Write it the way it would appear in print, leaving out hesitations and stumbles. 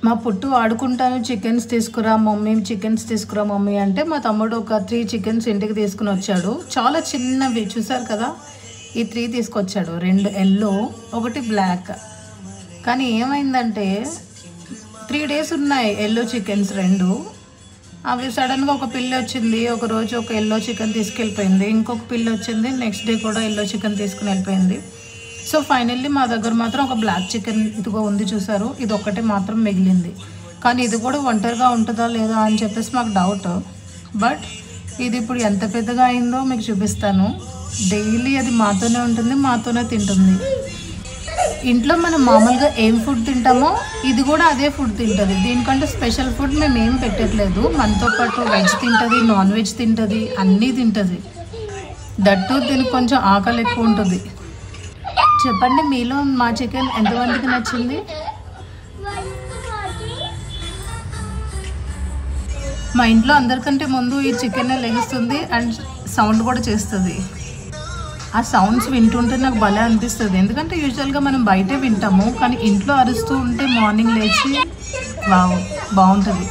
మా పుట్టు ఆడుకుంటాను చికెన్స్ తీసుకురా మమ్మీ అంటే మా తమ్ముడు ఒక 3 చికెన్స్ ఇంటికి తీసుకుని వచ్చాడు. చాలా చిన్నవి చూసారు కదా, ఈ 3 తీసుకొచ్చాడు. 2 ఎల్లో, 1 బ్లాక్. కానీ ఏమైందంటే 3 డేస్ ఉన్నాయి ఎల్లో చికెన్స్ 2. అవి సడన్గా ఒక పిల్ల వచ్చింది, ఒక రోజు ఒక ఎల్లో చికెన్ తీసుకెళ్ళిపోయింది. ఇంకొక పిల్ల వచ్చింది, నెక్స్ట్ డే కూడా ఎల్లో చికెన్ తీసుకుని వెళ్ళిపోయింది. సో ఫైనల్లీ మా దగ్గర మాత్రం ఒక బ్లాక్ చికెన్ ఇదిగో ఉంది చూసారు, ఇది ఒక్కటే మాత్రం మిగిలింది. కానీ ఇది కూడా ఒంటరిగా ఉంటుందా లేదా అని చెప్పేసి మాకు డౌట్. బట్ ఇది ఇప్పుడు ఎంత పెద్దగా అయిందో మీకు చూపిస్తాను. డైలీ అది మాతోనే ఉంటుంది, మాతోనే తింటుంది. ఇంట్లో మనం మామూలుగా ఏం ఫుడ్ తింటామో ఇది కూడా అదే ఫుడ్ తింటుంది. దీనికంటే స్పెషల్ ఫుడ్ మేము ఏం పెట్టట్లేదు. మనతో పాటు వెజ్ తింటుంది, నాన్ వెజ్ తింటుంది, అన్నీ తింటుంది. దట్టు దీనికి కొంచెం ఆకలి ఎక్కువ ఉంటుంది. చెప్పండి, మీలో మా చికెన్ ఎంతమందికి నచ్చింది? మా ఇంట్లో అందరికంటే ముందు ఈ చికెన్ లెగిస్తుంది అండ్ సౌండ్ కూడా చేస్తుంది. ఆ సౌండ్స్ వింటుంటే నాకు భలే అనిపిస్తుంది. ఎందుకంటే యూజువల్గా మనం బయటే వింటాము, కానీ ఇంట్లో అరుస్తూ ఉంటే మార్నింగ్ లేచి వావ్ బాగుంటుంది.